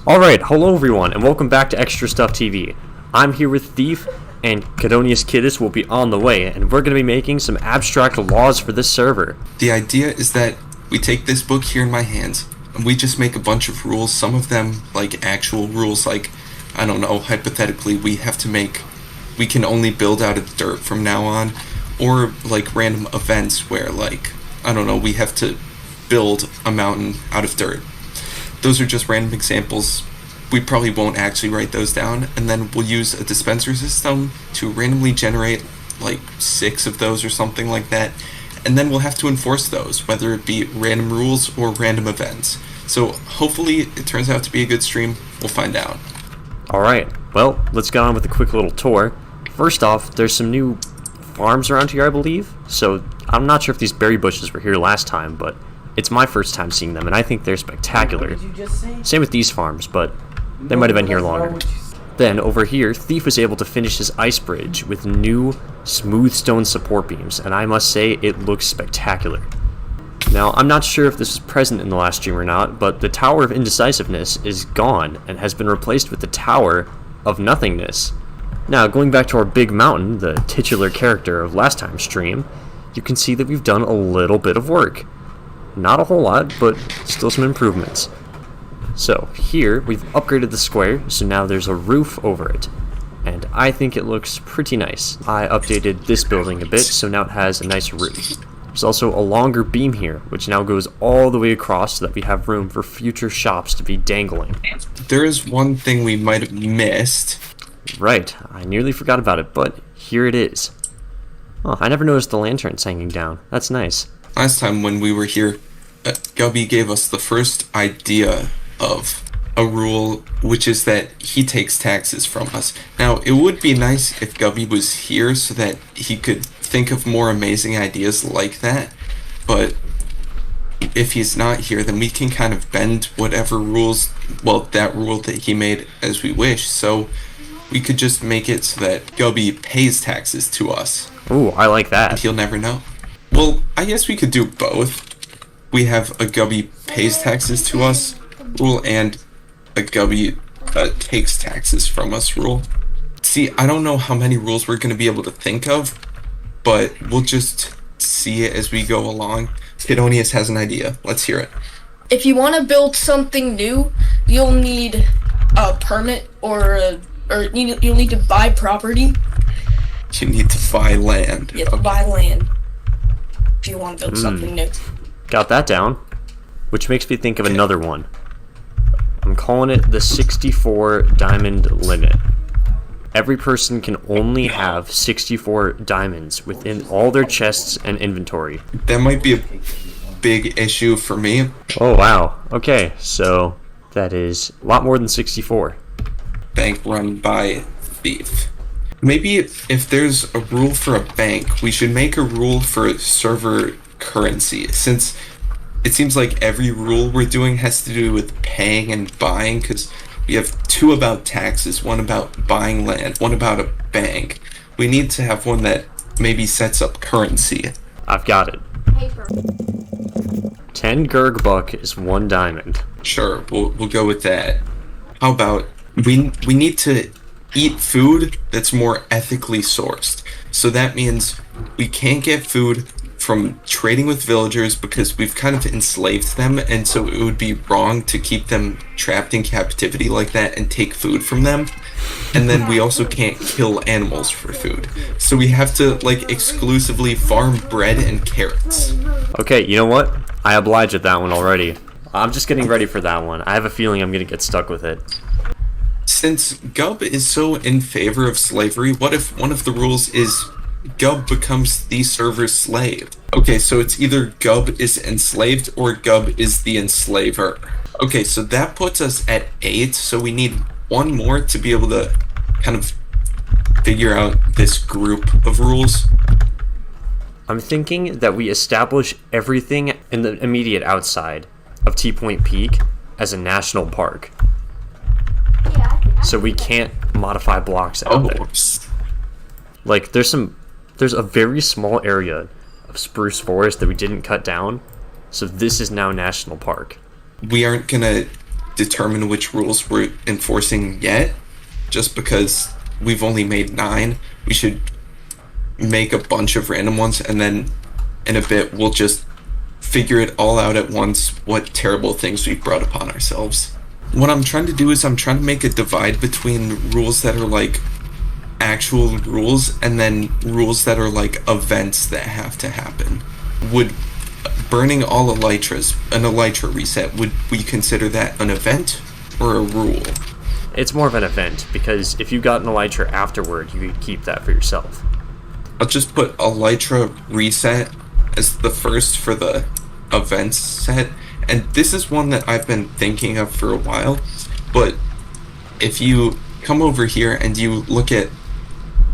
Alright, hello everyone, and welcome back to Extra Stuff TV. I'm here with Thefe, and Cadonius Kiddis will be on the way, and we're going to be making some abstract laws for this server. The idea is that we take this book here in my hands, and we just make a bunch of rules, some of them like actual rules, like, I don't know, hypothetically we can only build out of dirt from now on, or like random events where like, I don't know, we have to build a mountain out of dirt. Those are just random examples. We probably won't actually write those down, and then we'll use a dispenser system to randomly generate like 6 of those or something like that, and then we'll have to enforce those, whether it be random rules or random events. So hopefully it turns out to be a good stream. We'll find out. Alright, well, let's get on with a quick little tour. First off, there's some new farms around here, I believe. So I'm not sure if these berry bushes were here last time, but it's my first time seeing them, and I think they're spectacular. Same with these farms, but they might have been here longer. Then, over here, Thefe was able to finish his ice bridge with new smooth stone support beams, and I must say, it looks spectacular. Now, I'm not sure if this was present in the last stream or not, but the Tower of Indecisiveness is gone, and has been replaced with the Tower of Nothingness. Now, going back to our big mountain, the titular character of last time's stream, you can see that we've done a little bit of work. Not a whole lot, but still some improvements. So here we've upgraded the square, so now there's a roof over it, and I think it looks pretty nice. I updated this building a bit, so now it has a nice roof. There's also a longer beam here, which now goes all the way across so that we have room for future shops to be dangling. There is one thing we might have missed. Right, I nearly forgot about it, but here it is. Oh, I never noticed the lanterns hanging down. That's nice. Last time when we were here, Gubby gave us the first idea of a rule, which is that he takes taxes from us. Now, it would be nice if Gubby was here so that he could think of more amazing ideas like that, but if he's not here, then we can kind of bend whatever rules, well, that rule that he made as we wish, so we could just make it so that Gubby pays taxes to us. Ooh, I like that. And he'll never know. Well, I guess we could do both. We have a Gubby pays taxes to us rule and a Gubby takes taxes from us rule. See, I don't know how many rules we're going to be able to think of, but we'll just see it as we go along. Kidonius has an idea. Let's hear it. If you want to build something new, you'll need a permit or you'll need to buy property. You need to buy land. You have to buy land if you want to build something new. Got that down. Which makes me think of another one. I'm calling it the 64 diamond limit. Every person can only have 64 diamonds within all their chests and inventory. That might be a big issue for me. Oh wow. Okay, so that is a lot more than 64. Bank run by Thefe. Maybe if there's a rule for a bank, we should make a rule for server currency, since it seems like every rule we're doing has to do with paying and buying, because we have 2 about taxes, 1 about buying land, 1 about a bank. We need to have one that maybe sets up currency. I've got it. Paper. 10 Gurg buck is 1 diamond. Sure, we'll go with that. How about we need to eat food that's more ethically sourced. So that means we can't get food from trading with villagers because we've kind of enslaved them, and so it would be wrong to keep them trapped in captivity like that and take food from them. And then we also can't kill animals for food. So we have to like exclusively farm bread and carrots. Okay, you know what? I oblige at that one already. I'm just getting ready for that one. I have a feeling I'm gonna get stuck with it. Since Gub is so in favor of slavery, what if one of the rules is Gub becomes the server's slave? Okay, so it's either Gub is enslaved or Gub is the enslaver. Okay, so that puts us at 8, so we need 1 more to be able to kind of figure out this group of rules. I'm thinking that we establish everything in the immediate outside of T-Point Peak as a national park. So we can't modify blocks out there. Like, there's a very small area of spruce forest that we didn't cut down, so this is now national park. We aren't gonna determine which rules we're enforcing yet, just because we've only made 9. We should make a bunch of random ones, and then in a bit we'll just figure it all out at once, what terrible things we've brought upon ourselves. What I'm trying to do is I'm trying to make a divide between rules that are like actual rules and then rules that are like events that have to happen. Would burning all elytras, an elytra reset, would we consider that an event or a rule? It's more of an event, because if you got an elytra afterward, you could keep that for yourself. I'll just put elytra reset as the first for the events set, and this is one that I've been thinking of for a while, but if you come over here and you look at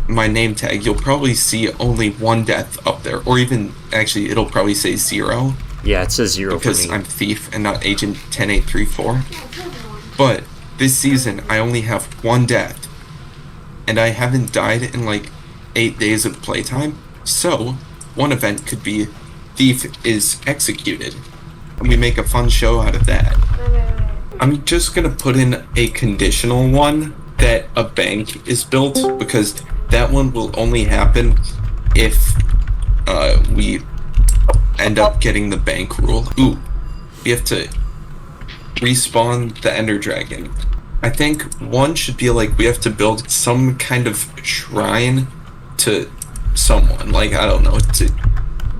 my name tag, you'll probably see only 1 death up there, or even, actually, it'll probably say 0. Yeah, it says 0 because for me. I'm Thefe and not Agent 10834. But this season, I only have 1 death, and I haven't died in like 8 days of playtime, so one event could be Thefe is executed, and we make a fun show out of that. I'm just gonna put in a conditional one that a bank is built, because that one will only happen if we end up getting the bank rule. Ooh, we have to respawn the Ender Dragon. I think one should be like, we have to build some kind of shrine to someone, like, I don't know, to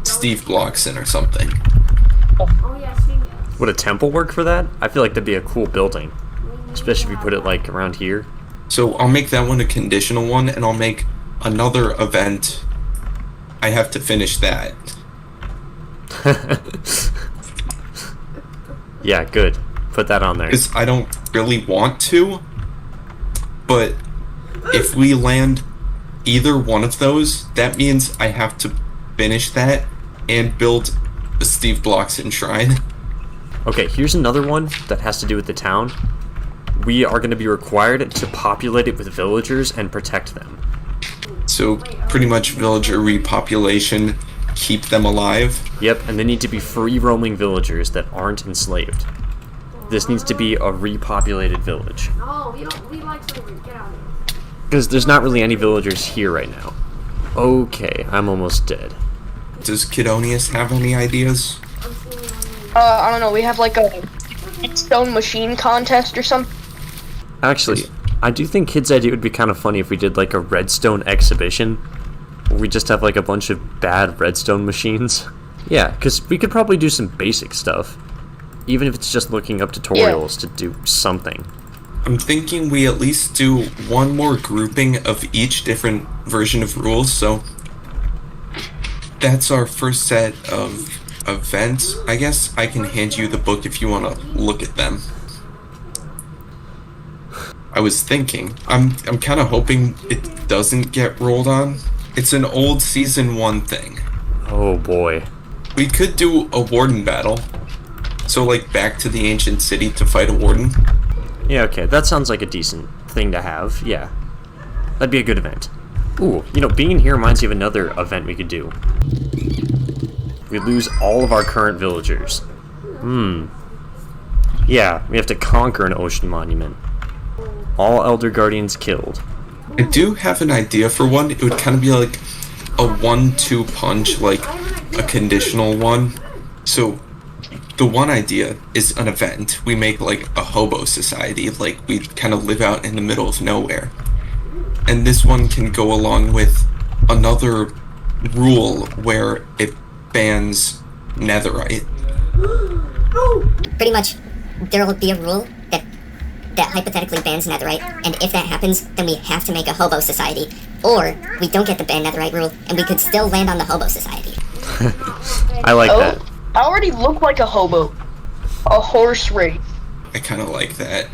Steve Blockson or something. Would a temple work for that? I feel like that'd be a cool building, especially if you put it like around here. So I'll make that one a conditional one, and I'll make another event. I have to finish that. Yeah, good. Put that on there. Because I don't really want to, but if we land either one of those, that means I have to finish that and build a Steve Blockson shrine. Okay, here's another one that has to do with the town. We are going to be required to populate it with villagers and protect them. So pretty much villager repopulation, keep them alive. Yep, and they need to be free-roaming villagers that aren't enslaved. This needs to be a repopulated village. No, we like slavery. Get out of here. Because there's not really any villagers here right now. Okay, I'm almost dead. Does Kidonius have any ideas? I don't know, we have like a stone machine contest or something. Actually, I do think Kid's idea would be kind of funny if we did like a redstone exhibition, where we just have like a bunch of bad redstone machines. Yeah, because we could probably do some basic stuff, even if it's just looking up tutorials to do something. I'm thinking we at least do one more grouping of each different version of rules, so that's our first set of events. I guess I can hand you the book if you want to look at them. I was thinking, I'm kind of hoping it doesn't get rolled on. It's an old Season 1 thing. Oh boy. We could do a warden battle. So like back to the ancient city to fight a warden. Yeah, okay, that sounds like a decent thing to have, yeah. That'd be a good event. Ooh, you know, being in here reminds me of another event we could do. We lose all of our current villagers. Yeah, we have to conquer an ocean monument. All Elder Guardians killed. I do have an idea for one. It would kind of be like a 1-2 punch, like a conditional one. So the one idea is an event. We make like a hobo society, like we kind of live out in the middle of nowhere. And this one can go along with another rule where it bans netherite. Pretty much, there will be a rule that hypothetically bans netherite, and if that happens, then we have to make a hobo society. Or, we don't get the ban netherite rule, and we could still land on the hobo society. I like that. I already look like a hobo. A horse race. I kind of like that.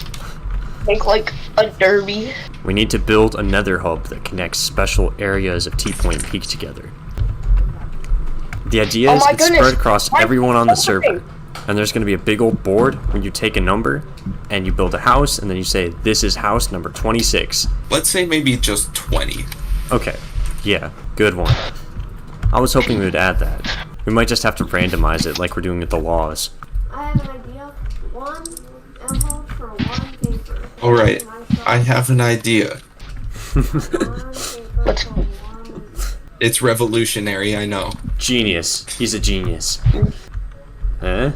Make like a derby. We need to build a nether hub that connects special areas of T-Point Peak together. The idea Oh is my it's goodness. spread across Why- everyone on the why? server. And there's going to be a big old board when you take a number, and you build a house, and then you say, this is house number 26. Let's say maybe just 20. Okay, yeah, good one. I was hoping we would add that. We might just have to randomize it like we're doing with the laws. I have an idea. 1 emerald for Alright, I have an idea. It's revolutionary, I know. Genius. He's a genius. Huh?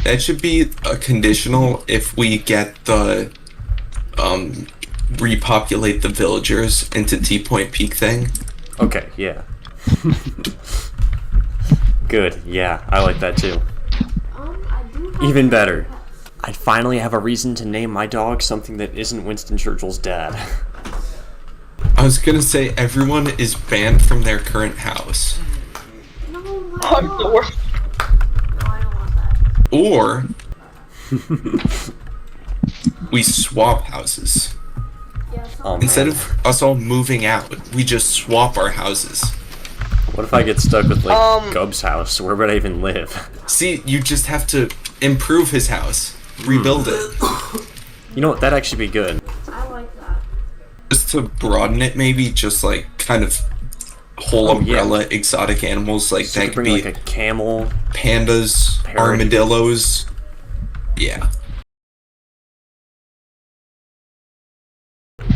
That should be a conditional if we get the, repopulate the villagers into T-Point Peak thing. Okay, yeah. Good, yeah, I like that too. I do have Even better. I finally have a reason to name my dog something that isn't Winston Churchill's dad. I was gonna say everyone is banned from their current house. No, no, I'm the worst. no, I don't want that. Or we swap houses. Yeah, so Oh, Instead man. of us all moving out, we just swap our houses. What if I get stuck with, like, Gub's house? Where would I even live? See, you just have to improve his house. Rebuild it. You know what, that'd actually be good. I like that. Just to broaden it, maybe, just like kind of whole Oh, yeah. umbrella exotic animals, like So that you could could bring, be like, a camel. pandas, Parrot. armadillos. Yeah.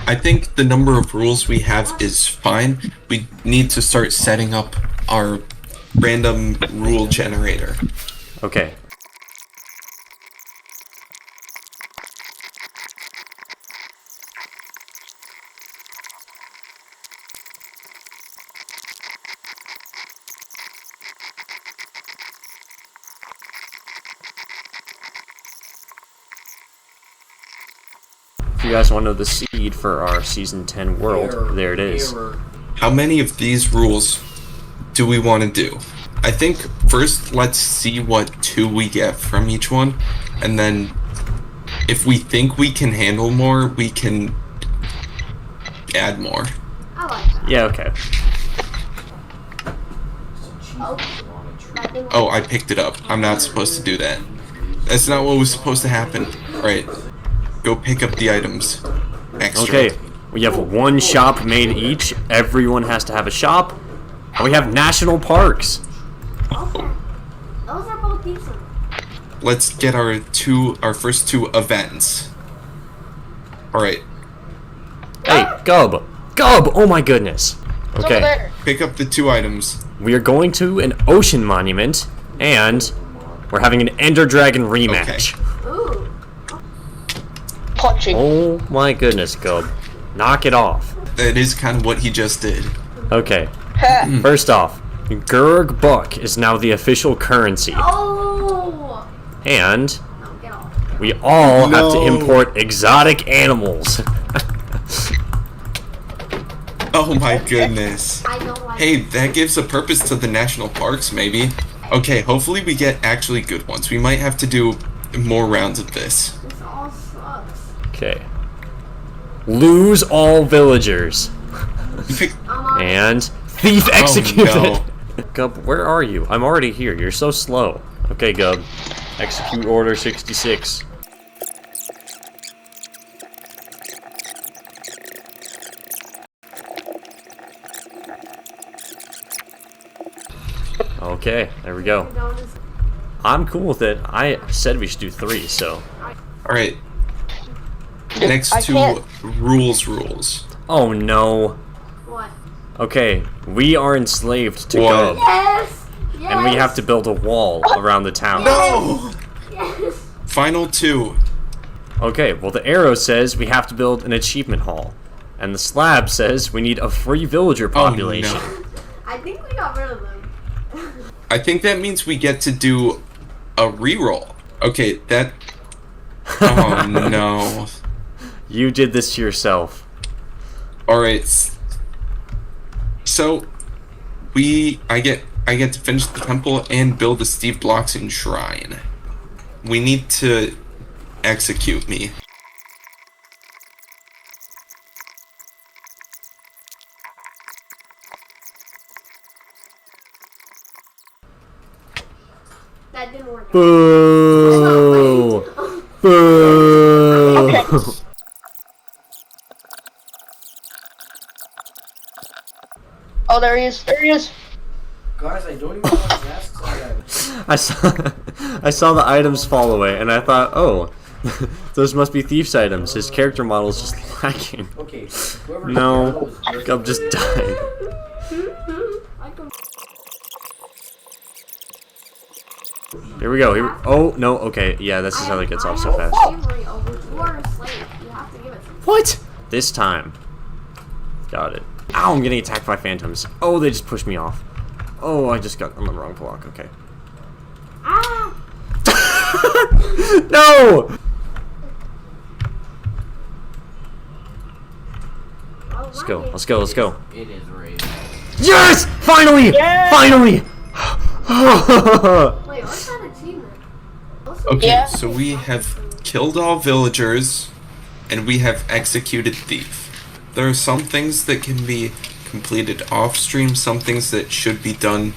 I think the number of rules we have is fine. We need to start setting up our random rule generator. Okay. If you guys want to know the seed for our Season 10 world, there it is. How many of these rules do we want to do? I think first let's see what 2 we get from each one, and then if we think we can handle more, we can add more. I like that. Yeah, okay. Oh, that thing Oh, I picked it up. I'm not supposed to do that. That's not what was supposed to happen. Alright, go pick up the items. Extra. Okay, we have one shop made each. Everyone has to have a shop. And we have national parks. Okay. Those are both decent. Let's get our first 2 events. Alright, Hey, Gub! Gub! Oh my goodness. It's over Okay, there. pick up the 2 items. we are going to an ocean monument, and we're having an Ender Dragon rematch. Ooh. Punching. Oh my goodness, Gub. Knock it off. That is kind of what he just did. Okay, Ha. first off, Gurg Buck is now the official currency. Oh. And No, get off. we all have to No. import exotic animals. Oh my goodness. I don't like Hey, that gives a purpose to the national parks, maybe. Okay, hopefully we get actually good ones. We might have to do more rounds of this. this all sucks. Okay. Lose all villagers. I'm on. And thief executed. no. Gub, where are you? I'm already here. You're so slow. Okay, Gub. Execute order 66. Okay, there we go. Don't just- I'm cool with it. I said we should do 3, so. Alright. Next I to can't- rules. Oh no. What? Okay, we are enslaved to What? Gub. Yes. Yes. And we have to build a wall around the town. No! Yes. Final 2. Okay, well the arrow says we have to build an achievement hall. And the slab says we need a free villager population. Oh, no. I think we got rid of them. I think that means we get to do a reroll. Okay, that... Oh no. You did this to yourself. Alright. So, I get to finish the temple and build a Steve Blockson shrine. We need to execute me. That didn't work. Out. Boo! Boo! Okay. Oh, there he is. There he is. Guys, I don't even want masks on. I saw the items fall away, and I thought, oh, Those must be Thefe's items. His character model is just lacking. Okay. Whoever No, knows, I'm just dying. I can Here we go. Oh, no, okay. Yeah, this is how it gets off so fast. slavery over. You are a slave. You have to give it to me. What? This time. Got it. Ow, I'm getting attacked by phantoms. Oh, they just pushed me off. Oh, I just got on the wrong block. Okay. Ah! No! Let's go, let's go, let's go. It is raid. Yes! Finally! Finally! Wait, what's that achievement? Okay, Yeah. so we have killed all villagers, and we have executed Thief. There are some things that can be completed off stream, some things that should be done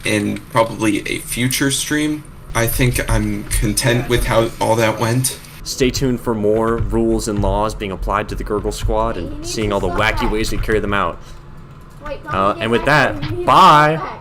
in probably a future stream. I think I'm content with how all that went. Stay tuned for more rules and laws being applied to the Gurgle Squad and seeing all the wacky ways we carry them out. Wait, And with that, bye!